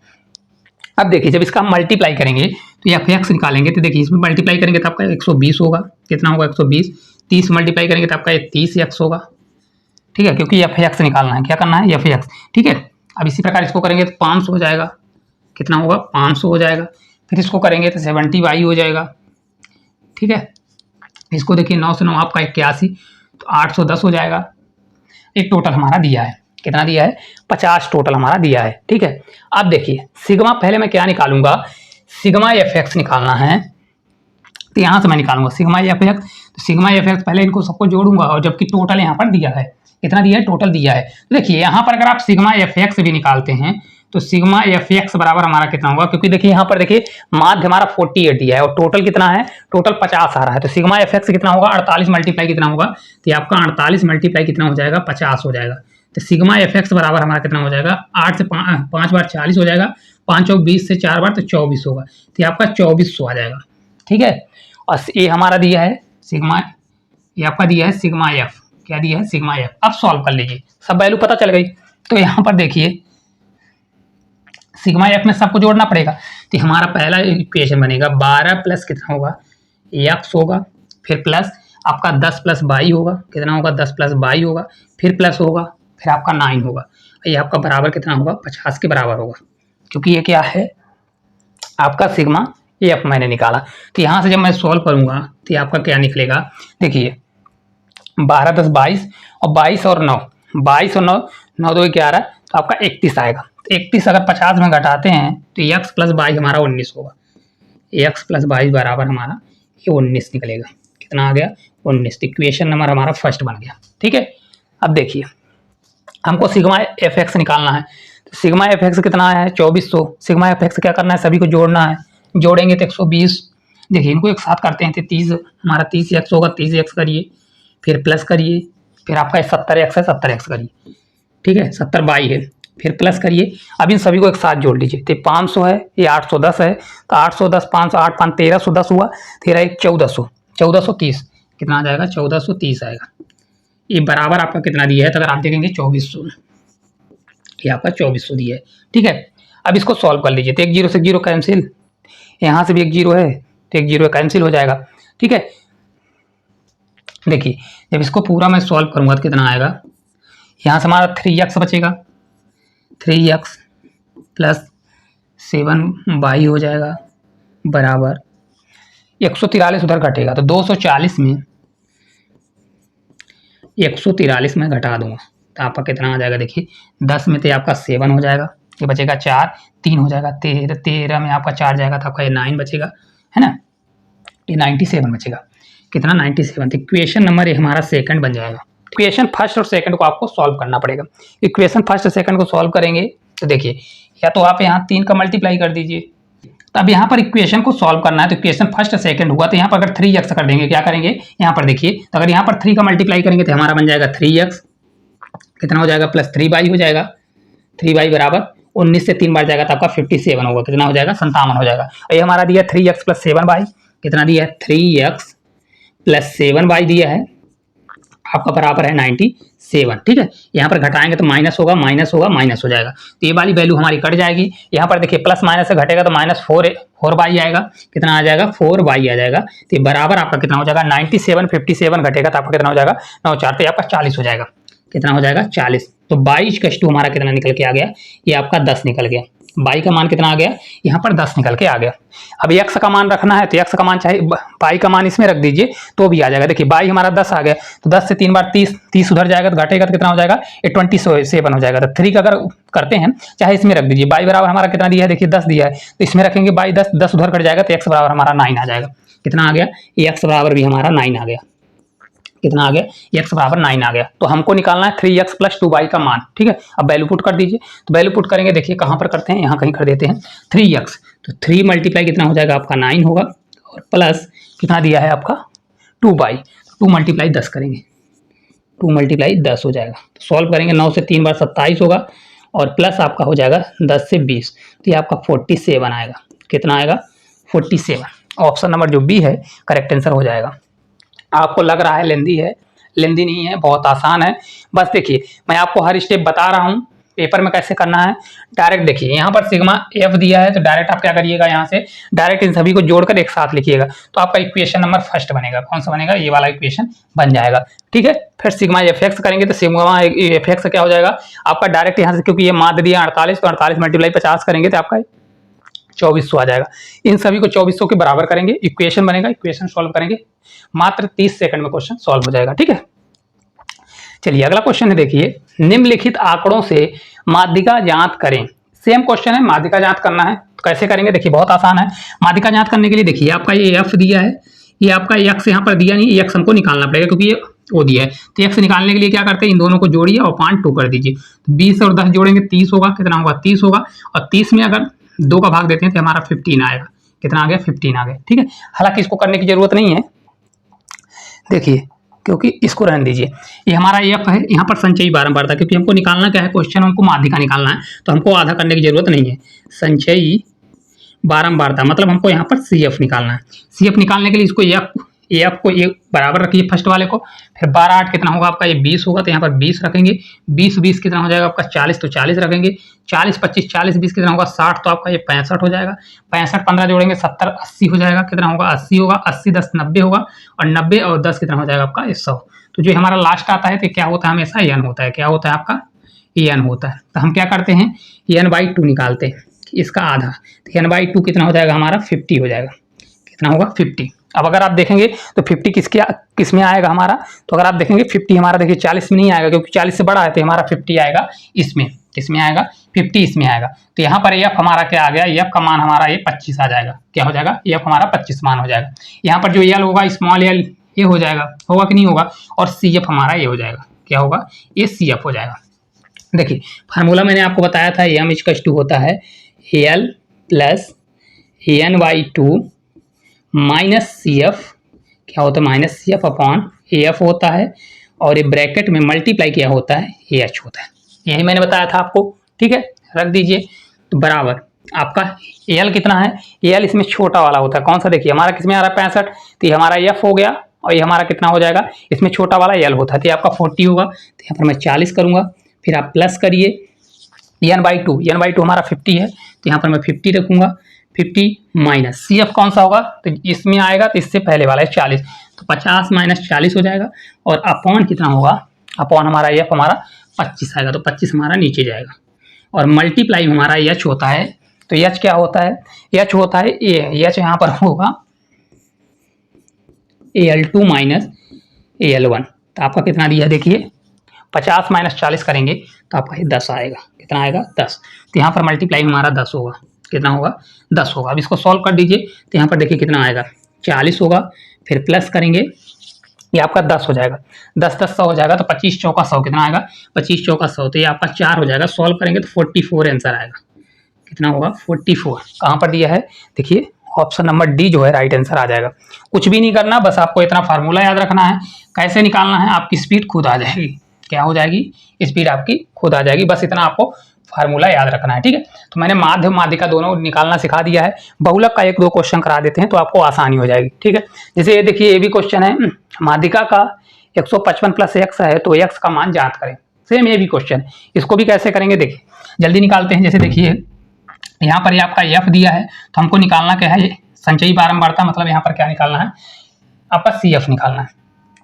अब देखिए जब इसका मल्टीप्लाई करेंगे तो एफ एक्स निकालेंगे, तो देखिए इसमें मल्टीप्लाई करेंगे तो आपका 120 होगा, कितना होगा 120, 30 मल्टीप्लाई करेंगे तो आपका 30 एक्स होगा, ठीक है, क्योंकि एफ एक्स निकालना है, क्या करना है एफ एक्स, ठीक है। अब इसी प्रकार इसको करेंगे तो 500 हो जाएगा, कितना होगा 500 हो जाएगा। फिर इसको करेंगे तो 70 वाई हो जाएगा, ठीक है। इसको देखिए 9 से 9 आपका 81, तो 810 हो जाएगा। एक टोटल हमारा दिया है, कितना दिया है 50 टोटल हमारा दिया है, ठीक है। अब देखिए सिग्मा, पहले मैं क्या निकालूंगा, सिग्मा एफ एक्स निकालना है, तो यहाँ से मैं निकालूंगा सिग्मा एफ एक्स। तो सिग्मा एफ एक्स पहले इनको सबको जोड़ूंगा, और जबकि टोटल यहाँ पर दिया है, कितना दिया है टोटल दिया है। तो देखिए यहाँ पर अगर आप सिग्मा एफ एक्स भी निकालते हैं तो सिग्मा एफ एक्स बराबर हमारा कितना होगा, क्योंकि देखिए यहाँ पर देखिए माध्य हमारा 48 दिया है और टोटल कितना है, टोटल 50 आ रहा है, तो सिग्मा एफ एक्स कितना होगा 48 मल्टीप्लाई कितना होगा, तो आपका 48 मल्टीप्लाई कितना हो जाएगा 50 हो जाएगा। तो सिग्मा एफ एक्स बराबर हमारा कितना हो जाएगा, 8 से 5 बार 40 हो जाएगा, 5 और 20 से 4 बार तो 24 होगा, तो आपका 2400 आ जाएगा, ठीक है। और ये हमारा दिया है सिग्मा, ये आपका दिया है सिग्मा एफ, क्या दिया है सिग्मा एफ। अब सॉल्व कर लीजिए, सब वैल्यू पता चल गई। तो यहाँ पर देखिए सिग्मा एफ में सबको जोड़ना पड़ेगा, तो हमारा पहला इक्वेशन बनेगा 12 प्लस कितना होगा एक्स होगा, फिर प्लस आपका 10 + 22 होगा, कितना होगा 10 + 22 होगा, फिर प्लस होगा, फिर आपका 9 होगा, ये आपका बराबर कितना होगा 50 के बराबर होगा। क्योंकि ये क्या है आपका सिग्मा एफ मैंने निकाला। तो यहाँ से जब मैं सॉल्व करूंगा तो ये आपका क्या निकलेगा, देखिए 12 10 22 और 22 और 9, 22 और 9, 9 2 11, तो आपका 31 आएगा। तो 31 अगर 50 में घटाते हैं तो x प्लस 22 हमारा 19 होगा। x प्लस 22 बराबर हमारा ये 19 निकलेगा। कितना आ गया 19। इक्वेशन नंबर हमारा फर्स्ट बन गया। ठीक है, अब देखिए हमको सिग्मा एफ एक्स निकालना है। तो सिग्मा एफ एक्स कितना है 2400। सिग्मा एफ एक्स क्या करना है, सभी को जोड़ना है। जोड़ेंगे तो 120। देखिए इनको एक साथ करते हैं तो 30 हमारा 30 एक्स होगा। 30 एक्स करिए, फिर प्लस करिए, फिर आपका 70 एक्स है 70 एक्स करिए। ठीक है 70 बाई है, फिर प्लस करिए। अब इन सभी को एक साथ जोड़ लीजिए। तो 500 है, ये 810 है, तो 810 500 8 5 1310 हुआ, तेरह एक 1400, 1430 कितना आ जाएगा 1430 आएगा। ये बराबर आपका कितना दिया है, तो अगर आप देखेंगे 2400, ये आपका 2400 दिया है। ठीक है, अब इसको सॉल्व कर लीजिए। तो एक जीरो से जीरो कैंसिल, यहाँ से भी एक जीरो है तो एक जीरो कैंसिल हो जाएगा। ठीक है, देखिए जब इसको पूरा मैं सॉल्व करूंगा तो कितना आएगा, यहाँ से हमारा 3x बचेगा, 3x प्लस 7y हो जाएगा बराबर 143 उधर घटेगा तो 240 में 143 में घटा दूंगा तो आपका कितना आ जाएगा, देखिए 10 में तो आपका 7 हो जाएगा, ये बचेगा 4, 3 हो जाएगा 13, 13 में आपका 4 जाएगा तो आपका ये 9 बचेगा, है ना, ये 97 बचेगा। कितना 97। तो इक्वेशन नंबर हमारा सेकंड बन जाएगा। इक्वेशन फर्स्ट और सेकंड को आपको सॉल्व करना पड़ेगा। इक्वेशन फर्स्ट और सेकंड को सॉल्व करेंगे तो देखिए या तो आप यहाँ 3 का मल्टीप्लाई कर दीजिए। तो अब यहाँ पर इक्वेशन को सॉल्व करना है तो इक्वेशन फर्स्ट और सेकंड हुआ तो यहाँ पर अगर 3x कर देंगे, क्या करेंगे यहाँ पर देखिए, तो अगर यहाँ पर 3 का मल्टीप्लाई करेंगे तो हमारा बन जाएगा 3x, कितना हो जाएगा प्लस 3y हो जाएगा। 3y बराबर 19 से 3 बार जाएगा तो आपका 57 होगा, कितना हो जाएगा 57 हो जाएगा। और ये हमारा दिया 3x प्लस 7y, कितना दिया है 3x प्लस 7y दिया है आपका बराबर है 97। ठीक है, यहाँ पर घटाएंगे तो माइनस होगा, माइनस होगा, माइनस हो जाएगा तो ये वाली वैल्यू हमारी कट जाएगी। यहाँ पर देखिए प्लस माइनस से घटेगा तो माइनस 4y आएगा, कितना आ जाएगा 4y आ जाएगा। तो ये बराबर आपका कितना हो जाएगा 97, 57 घटेगा तो आपका कितना हो जाएगा 9 4, तो आपका 40 हो जाएगा। कितना हो जाएगा 40। तो 22 हमारा कितना निकल के आ गया, ये आपका 10 निकल गया। बाई का मान कितना आ गया, यहाँ पर 10 निकल के आ गया। अब x का मान रखना है तो x का मान चाहे बाई का मान इसमें रख दीजिए तो भी आ जाएगा। देखिए बाई हमारा 10 आ गया तो 10 से 3 बार 30, 30 उधर जाएगा तो घटेगा तो कितना हो जाएगा ये 27 हो जाएगा। तो 3 का अगर करते हैं चाहे इसमें रख दीजिए। बाई बराबर हमारा कितना दिया है, देखिए 10 दिया है तो इसमें रखेंगे बाई 10, 10 उधर कट जाएगा तो x बराबर हमारा 9 आ जाएगा। कितना आ गया, ये x बराबर भी हमारा 9 आ गया। कितना आ गया, x बराबर 9 आ गया। तो हमको निकालना है 3x प्लस 2y का मान। ठीक है, अब वैल्यू पुट कर दीजिए। तो वैल्यू पुट करेंगे, देखिए कहाँ पर करते हैं, यहाँ कहीं कर देते हैं 3x, तो 3 मल्टीप्लाई कितना हो जाएगा आपका 9 होगा और प्लस कितना दिया है आपका 2y, 2 मल्टीप्लाई 10 करेंगे, 2 मल्टीप्लाई 10 हो जाएगा। तो सॉल्व करेंगे 9 से 3 बार 27 होगा और प्लस आपका हो जाएगा 10 से 20 तो ये आपका 47 आएगा। कितना आएगा 47। ऑप्शन नंबर जो बी है करेक्ट आंसर हो जाएगा। आपको लग रहा है लेंदी है, लेंदी नहीं है, बहुत आसान है। बस देखिए मैं आपको हर स्टेप बता रहा हूँ पेपर में कैसे करना है। डायरेक्ट देखिए यहाँ पर सिग्मा एफ दिया है तो डायरेक्ट आप क्या करिएगा, यहाँ से डायरेक्ट इन सभी को जोड़कर एक साथ लिखिएगा तो आपका इक्वेशन नंबर फर्स्ट बनेगा। कौन सा बनेगा, ये वाला इक्वेशन बन जाएगा। ठीक है, फिर सिग्मा एफ एक्स करेंगे तो सिग्मा एफ एक्स क्या हो जाएगा आपका डायरेक्ट यहाँ से, क्योंकि ये माध्य दिया 48 तो 48 मल्टीप्लाई 50 करेंगे तो आपका 2400 आ जाएगा। इन सभी को 2400 के बराबर करेंगे, इक्वेशन बनेगा, इक्वेशन सॉल्व करेंगे, मात्र 30 सेकंड में क्वेश्चन सॉल्व हो जाएगा। ठीक है, चलिए अगला क्वेश्चन है, देखिए निम्नलिखित आंकड़ों से माध्यिका ज्ञात करें। सेम क्वेश्चन है, माध्यिका ज्ञात करना है तो कैसे करेंगे, देखिए बहुत आसान है। माध्यिका ज्ञात करने के लिए देखिए आपका ये एफ दिया है, ये आपका एक्स यहाँ पर दिया नहीं, एक्स हमको निकालना पड़ेगा क्योंकि ये वो दिया है। तो एक्स निकालने के लिए क्या करते हैं, इन दोनों को जोड़िए और 2 कर दीजिए। 20 और 10 जोड़ेंगे 30 होगा, कितना होगा 30 होगा और 30 में अगर 2 का भाग देते हैं तो हमारा 15 आएगा। कितना आ गया 15 आ गया। ठीक है, हालांकि इसको करने की जरूरत नहीं है, देखिए क्योंकि इसको रहने दीजिए। ये हमारा एफ है, यहाँ पर संचयी बारंबारता, क्योंकि हमको निकालना क्या है, क्वेश्चन हमको माध्यिका निकालना है तो हमको आधा करने की जरूरत नहीं है। संचयी बारंबारता मतलब हमको यहाँ पर सी एफ निकालना है। सी एफ निकालने के लिए इसको एफ को ये बराबर रखिए फर्स्ट वाले को, फिर 12 8 कितना होगा आपका ये 20 होगा तो यहाँ पर 20 रखेंगे। 20 20 कितना हो जाएगा आपका 40 तो 40 रखेंगे। 40 25 40 20 कितना होगा 60 तो आपका ये 65 हो जाएगा। 65 15 जोड़ेंगे 70 80 हो जाएगा, कितना होगा 80 होगा। 80 10 90 होगा और 90 और 10 कितना हो जाएगा आपका 100। तो जो हमारा लास्ट आता है तो क्या होता है हमेशा एन होता है, क्या होता है आपका एन होता है। तो हम क्या करते हैं एन बाई 2 निकालते हैं। इसका आधा, तो n/2 कितना हो जाएगा हमारा 50 हो जाएगा। कितना होगा 50। अब अगर आप देखेंगे तो 50 किस में आएगा हमारा, तो अगर आप देखेंगे 50 हमारा देखिए 40 में नहीं आएगा, क्योंकि 40 से बड़ा है, तो हमारा 50 आएगा इसमें। किसमें आएगा 50 इसमें आएगा। तो यहाँ पर एफ हमारा क्या आ गया, एफ का मान हमारा ये 25 आ जाएगा। क्या हो जाएगा, एफ हमारा 25 मान हो जाएगा। यहाँ पर जो एल होगा स्मॉल एल ये हो जाएगा, होगा कि नहीं होगा, और सी एफ हमारा ये हो जाएगा। क्या होगा, ये सी एफ हो जाएगा। देखिए फार्मूला मैंने आपको बताया था, एम इक्वल टू होता है L plus n/2 minus C F. क्या होता है, minus C F upon A F होता है, और ये ब्रैकेट में मल्टीप्लाई क्या होता है, ए एच होता है। यही मैंने बताया था आपको, ठीक है, रख दीजिए। तो बराबर आपका एल कितना है, एल इसमें छोटा वाला होता है, कौन सा, देखिए हमारा किसमें आ रहा है 65, तो ये हमारा एफ हो गया, और ये हमारा कितना हो जाएगा, इसमें छोटा वाला एल होता है, तो ये आपका 40 होगा। तो यहाँ पर मैं 40 करूँगा, फिर आप प्लस करिए n/2 हमारा 50 है, तो यहाँ पर मैं 50 रखूँगा। 50 माइनस सी एफ कौन सा होगा, तो इसमें आएगा, तो इससे पहले वाला है 40, तो 50 माइनस 40 हो जाएगा, और अपॉन कितना होगा, अपॉन हमारा एफ हमारा 25 आएगा, तो 25 हमारा नीचे जाएगा, और मल्टीप्लाई हमारा एच होता है। तो एच क्या होता है, एच होता है एच यहाँ पर होगा AL2 माइनस AL1। तो आपका कितना दिया है, देखिए 50 माइनस 40 करेंगे तो आपका ये 10 आएगा। कितना आएगा, 10। तो यहाँ पर मल्टीप्लाई हमारा 10 होगा। कितना होगा, 10 होगा। अब इसको सॉल्व कर दीजिए, तो यहाँ पर देखिए कितना आएगा, 40 होगा, फिर प्लस करेंगे, ये आपका 10 हो जाएगा, 10 10 100 हो जाएगा, तो 25 चौका 100 कितना आएगा, 25 चौका 100, तो ये आपका 4 हो जाएगा। सॉल्व करेंगे तो 44 आंसर आएगा। कितना होगा, 44। कहाँ पर दिया है, देखिए ऑप्शन नंबर डी जो है राइट आंसर आ जाएगा। कुछ भी नहीं करना, बस आपको इतना फार्मूला याद रखना है, कैसे निकालना है, आपकी स्पीड खुद आ जाएगी। क्या हो जाएगी, स्पीड आपकी खुद आ जाएगी, बस इतना आपको फार्मूला याद रखना है, ठीक है। तो मैंने माध्य माध्यिका दोनों निकालना सिखा दिया है। बहुलक का 1-2 क्वेश्चन करा देते हैं तो आपको आसानी हो जाएगी, ठीक है। जैसे ये देखिए, ये भी क्वेश्चन है, माध्यिका का 155 प्लस एक्स है, तो एक्स का मान ज्ञात करें। सेम ये भी क्वेश्चन, इसको भी कैसे करेंगे देखिए, जल्दी निकालते हैं। जैसे देखिए यहाँ पर ये आपका एफ दिया है, तो हमको निकालना क्या है, संचयी बारंबारता, मतलब यहाँ पर क्या निकालना है, आपका सी एफ निकालना है,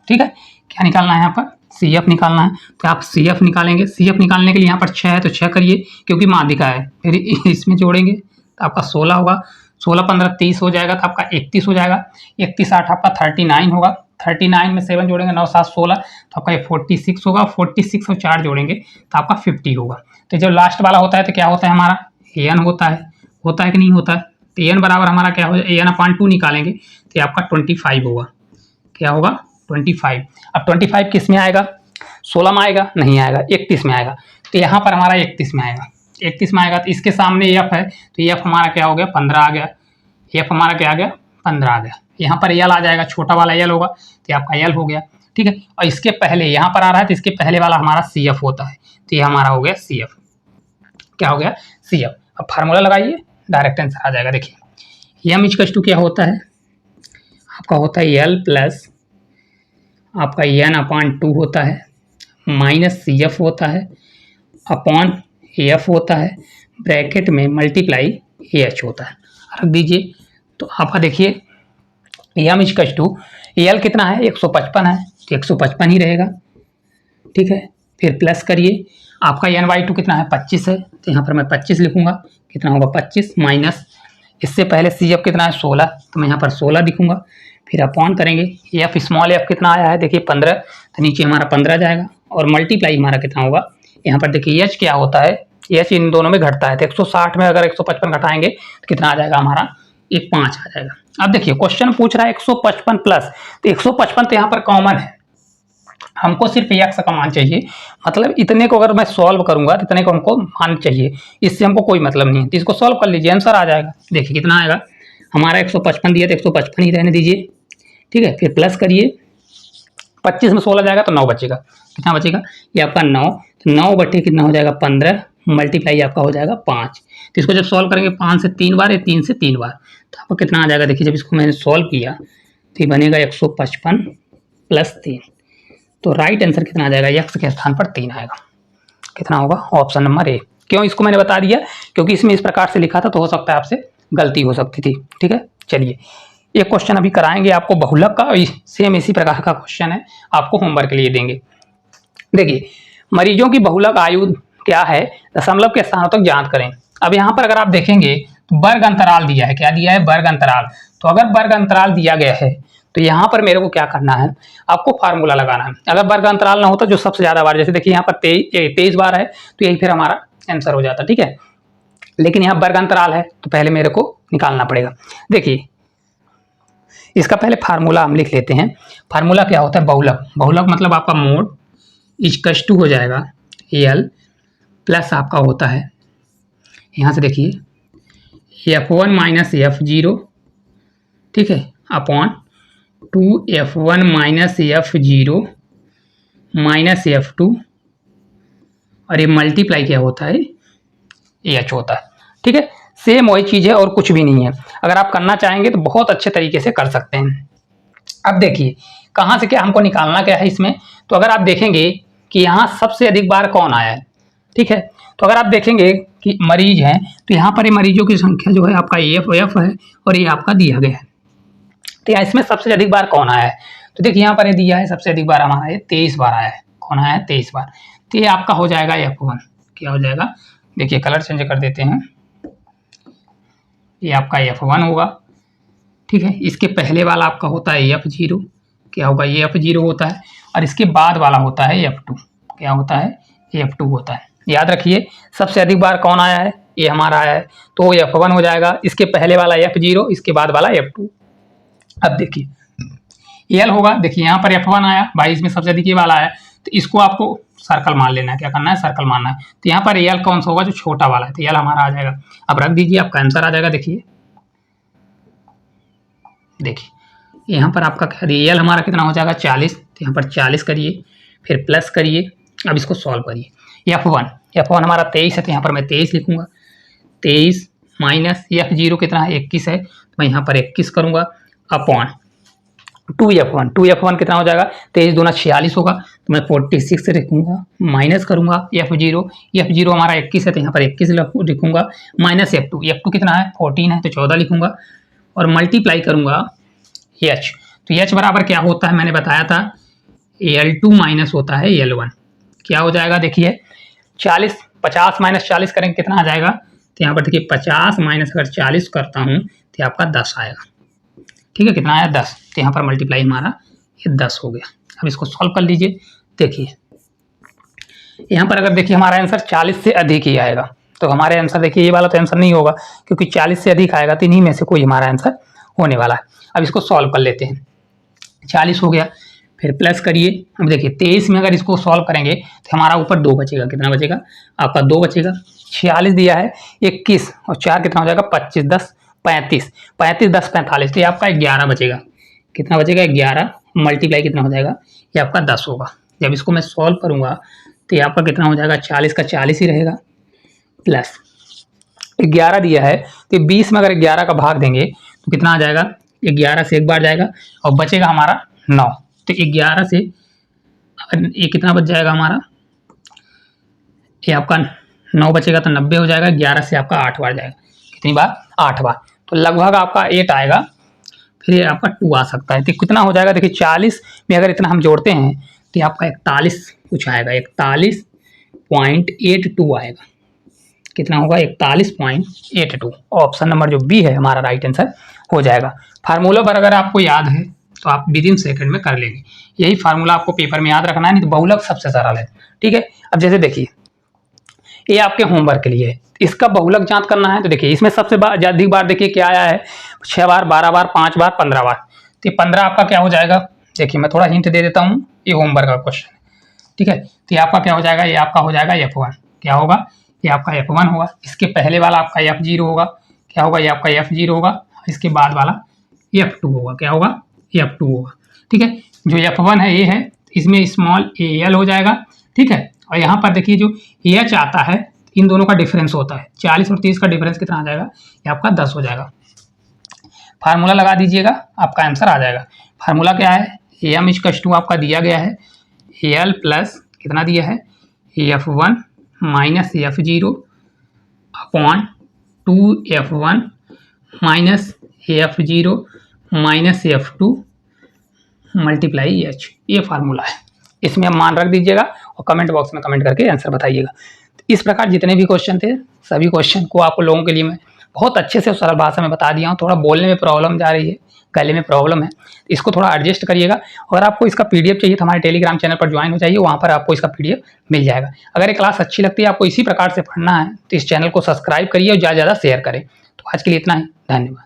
ठीक है। क्या निकालना है, यहाँ पर सी एफ निकालना है, तो आप सी एफ निकालेंगे। सी एफ निकालने के लिए यहाँ पर 6 है, तो 6 करिए, क्योंकि माध्यिका है, फिर इसमें जोड़ेंगे तो आपका 16 होगा, 16 15 30 हो जाएगा, तो आपका 31 हो जाएगा। 31 8 आपका 39 होगा, 39 में 7 जोड़ेंगे, 9 7 16, तो आपका ये 46 होगा, 46 और 4 जोड़ेंगे तो आपका 50 होगा। तो जब लास्ट वाला होता है तो क्या होता है, हमारा एन होता है कि नहीं होता है, तो एन बराबर हमारा क्या हो जाए, n/2 निकालेंगे तो ये आपका 25 होगा। क्या होगा, 25। अब 25 किस में आएगा, 16 में आएगा, नहीं आएगा, 31 में आएगा, तो यहाँ पर हमारा 31 में आएगा। 31 में आएगा, तो इसके सामने एफ है, तो एफ हमारा क्या हो गया, 15 आ गया। एफ हमारा क्या आ गया, 15 आ गया। यहाँ पर एल आ जाएगा, छोटा वाला एल होगा, तो आपका एल हो गया, ठीक है। और इसके पहले यहाँ पर आ रहा है, तो इसके पहले वाला हमारा सी एफ होता है, तो ये हमारा हो गया सी एफ। क्या हो गया, सी एफ। अब फार्मूला लगाइए, डायरेक्ट आंसर आ जाएगा। देखिए एम इक्वल टू क्या होता है, आपका होता है एल प्लस आपका n/2 होता है, माइनस सी एफ होता है, अपॉन एफ होता है, ब्रैकेट में मल्टीप्लाई ए एच होता है। रख दीजिए, तो आपका देखिए एम इक्वल टू एल कितना है, 155 है, तो 155 ही रहेगा, ठीक है। फिर प्लस करिए, आपका n/2 कितना है, 25 है, तो यहाँ पर मैं 25 लिखूंगा। कितना होगा, 25 माइनस, इससे पहले सी एफ कितना है, 16, तो मैं यहाँ पर 16 लिखूंगा। फिर अपॉन करेंगे, एफ स्मॉल एफ कितना आया है, देखिए 15, तो नीचे हमारा 15 जाएगा, और मल्टीप्लाई हमारा कितना होगा, यहाँ पर देखिए एच क्या होता है, एच इन दोनों में घटता है, तो 160 में अगर 155 घटाएंगे तो कितना आ जाएगा हमारा, ये 5 आ जाएगा। अब देखिए क्वेश्चन पूछ रहा है 155 प्लस, तो 155 तो यहाँ पर कॉमन है, हमको सिर्फ एक्स का मान चाहिए, मतलब इतने को अगर मैं सॉल्व करूंगा तो इतने को हमको मान चाहिए, इससे हमको कोई मतलब नहीं है। तो इसको सॉल्व कर लीजिए, आंसर आ जाएगा। देखिए कितना आएगा, हमारा 155 दिया तो 155 ही रहने दीजिए, ठीक है। फिर प्लस करिए, 25 में 16 जाएगा तो 9 बचेगा। कितना बचेगा, ये आपका 9, तो 9 बटे कितना हो जाएगा, 15, मल्टीप्लाई आपका हो जाएगा 5। तो इसको जब सॉल्व करेंगे 5 से 3 बार या 3 से 3 बार, तो आपको कितना आ जाएगा, देखिए जब इसको मैंने सॉल्व किया तो ये बनेगा 155 प्लस 3, तो राइट आंसर कितना आ जाएगा, एक्स के स्थान पर 3 आएगा। कितना होगा, ऑप्शन नंबर ए। क्यों इसको मैंने बता दिया, क्योंकि इसमें इस प्रकार से लिखा था, तो हो सकता है आपसे गलती हो सकती थी, ठीक है। चलिए एक क्वेश्चन अभी कराएंगे आपको बहुलक का, सेम इसी प्रकार का क्वेश्चन है, आपको होमवर्क के लिए देंगे। देखिए मरीजों की बहुलक आयु क्या है, दशमलव के स्थानों तक जांच करें। अब यहाँ पर अगर आप देखेंगे तो वर्ग अंतराल दिया है, क्या दिया है, वर्ग अंतराल। तो अगर वर्ग अंतराल दिया गया है तो यहाँ पर मेरे को क्या करना है, आपको फार्मूला लगाना है। अगर वर्ग अंतराल ना होता, जो सबसे ज्यादा बार, जैसे देखिए यहाँ पर 23 बार है, तो यही फिर हमारा आंसर हो जाता, ठीक है। लेकिन यहाँ वर्ग अंतराल है तो पहले मेरे को निकालना पड़ेगा। देखिए इसका पहले फार्मूला हम लिख लेते हैं। फार्मूला क्या होता है, बहुलक। बहुलक मतलब आपका मोड इक्वल्स टू हो जाएगा एल प्लस आपका होता है, यहाँ से देखिए F1 माइनस F0, ठीक है, upon 2F1 minus F0 minus F2, और ये मल्टीप्लाई क्या होता है, H होता है, ठीक है। सेम वही चीज़ है और कुछ भी नहीं है। अगर आप करना चाहेंगे तो बहुत अच्छे तरीके से कर सकते हैं। अब देखिए कहाँ से क्या हमको निकालना क्या है इसमें। तो अगर आप देखेंगे कि यहाँ सबसे अधिक बार कौन आया है, ठीक है। तो अगर आप देखेंगे कि मरीज हैं तो यहाँ पर ये मरीजों की संख्या जो है आपका एफ है और ये आपका दिया गया है। तो यहाँ इसमें सबसे अधिक बार कौन आया है, तो देखिए यहाँ पर ये दिया है सबसे अधिक बार हमारा ये 23 बार आया है। कौन आया है, 23 बार। तो ये आपका हो जाएगा F1, क्या हो जाएगा, देखिए कलर चेंज कर देते हैं, ये आपका F1 होगा, ठीक है। इसके पहले वाला आपका होता है F0, क्या होगा, ये F0 होता है, और इसके बाद वाला होता है F2, क्या होता है, F2 होता है। याद रखिए सबसे अधिक बार कौन आया है, ये हमारा आया है, तो F1 हो जाएगा, इसके पहले वाला F0, इसके बाद वाला F2। अब देखिए L होगा, देखिए यहाँ पर F1 आया, 22 में सबसे अधिक ये वाला आया, तो इसको आपको सर्कल मान लेना है, क्या करना है, सर्कल मानना है। तो यहाँ पर L कौन सा होगा, जो छोटा वाला है, तो L हमारा आ जाएगा। अब रख दीजिए, आपका आंसर आ जाएगा। देखिए यहाँ पर आपका क्या दिया, L हमारा कितना हो जाएगा, 40। तो यहाँ पर 40 करिए, फिर प्लस करिए, अब इसको सॉल्व करिए। F1 हमारा 23 है, तो यहाँ पर मैं 23 लिखूंगा। 23 माइनस F0 कितना है, 21 है, तो मैं यहाँ पर 21 करूंगा, अपॉन 2F1 कितना हो जाएगा, 23 दूना 46 होगा, तो मैं 46 लिखूंगा, माइनस करूंगा F0 हमारा 21 है, तो यहाँ पर 21 लिखूंगा, माइनस F2 कितना है, 14 है, तो 14 लिखूंगा, और मल्टीप्लाई करूंगा H। तो H बराबर क्या होता है, मैंने बताया था, L2 माइनस होता है L1। क्या हो जाएगा, देखिए 50 माइनस 40 करेंगे कितना आ जाएगा, तो यहाँ पर देखिए 50 माइनस अगर 40 करता हूँ तो आपका 10 आएगा, ठीक है। कितना आया, 10। तो यहाँ पर मल्टीप्लाई हमारा ये 10 हो गया। अब इसको सॉल्व कर लीजिए। देखिए यहाँ पर अगर देखिए हमारा आंसर 40 से अधिक ही आएगा, तो हमारे आंसर देखिए ये वाला तो आंसर नहीं होगा, क्योंकि 40 से अधिक आएगा तो इन्हीं में से कोई हमारा आंसर होने वाला है। अब इसको सॉल्व कर लेते हैं। 40 हो गया, फिर प्लस करिए। अब देखिए 23 में अगर इसको सॉल्व करेंगे तो हमारा ऊपर 2 बचेगा, कितना बचेगा, आपका 2 बचेगा। 46 दिया है, 21 और 4 कितना हो जाएगा, 25, 10 35, 35 10 45, तो ये आपका 11 बचेगा। कितना बचेगा, 11, मल्टीप्लाई कितना हो जाएगा, ये आपका 10 होगा। जब इसको मैं सॉल्व करूंगा तो ये आपका कितना हो जाएगा, 40 का 40 ही रहेगा, प्लस 11 दिया है, तो 20 में अगर 11 का भाग देंगे तो कितना आ जाएगा, 11 से एक बार जाएगा और बचेगा हमारा 9। तो 11 से ये कितना बच जाएगा हमारा, ये आपका 9 बचेगा तो 90 हो जाएगा। 11 से आपका 8 बार जाएगा, कितनी बार, 8 बार, तो लगभग आपका 8 आएगा। फिर ये आपका 2 आ सकता है, तो कितना हो जाएगा, देखिए 40 में अगर इतना हम जोड़ते हैं तो ये आपका 41 कुछ आएगा, 41.82 आएगा। कितना होगा, 41.82। ऑप्शन नंबर जो बी है हमारा राइट आंसर हो जाएगा। फार्मूला पर अगर आपको याद है तो आप विदिन सेकंड में कर लेंगे। यही फार्मूला आपको पेपर में याद रखना है, नहीं तो बहुलक सबसे सरल है, ठीक है। अब जैसे देखिए ये आपके होमवर्क के लिए है, इसका बहुलक जांच करना है, तो देखिए इसमें सबसे अधिक बार देखिए क्या आया है, 6 बार, 12 बार, 5 बार, 15 बार। तो 15 आपका क्या हो जाएगा, देखिए मैं थोड़ा हिंट दे देता हूँ, ये होमवर्क का क्वेश्चन है, ठीक है। तो ये आपका क्या हो जाएगा, ये आपका हो जाएगा F1, क्या होगा, ये आपका F1 होगा। इसके पहले वाला आपका F0 होगा, क्या होगा, ये आपका F0 होगा। इसके बाद वाला F2 होगा, क्या होगा, F2 होगा, ठीक है। जो F1 है ये है, इसमें स्मॉल al हो जाएगा, ठीक है। और यहाँ पर देखिए जो H आता है, इन दोनों का डिफरेंस होता है, 40 और 30 का डिफरेंस कितना आ जाएगा, ये आपका 10 हो जाएगा। फार्मूला लगा दीजिएगा, आपका आंसर आ जाएगा। फार्मूला क्या है, m= आपका दिया गया है L प्लस कितना दिया है, F1 minus F0 upon 2F1 minus F0 minus F2 multiply H। ये फार्मूला है, इसमें आप मान रख दीजिएगा और कमेंट बॉक्स में कमेंट करके आंसर बताइएगा। तो इस प्रकार जितने भी क्वेश्चन थे सभी क्वेश्चन को आपको लोगों के लिए मैं बहुत अच्छे से सरल भाषा में बता दिया हूँ। थोड़ा बोलने में प्रॉब्लम जा रही है, गले में प्रॉब्लम है, इसको थोड़ा एडजस्ट करिएगा। अगर आपको इसका पीडीएफ चाहिए तो हमारे टेलीग्राम चैनल पर ज्वाइन हो जाइए, वहाँ पर आपको इसका पीडीएफ मिल जाएगा। अगर ये क्लास अच्छी लगती है, आपको इसी प्रकार से पढ़ना है, तो इस चैनल को सब्सक्राइब करिए और ज़्यादा से ज़्यादा शेयर करें। तो आज के लिए इतना ही, धन्यवाद।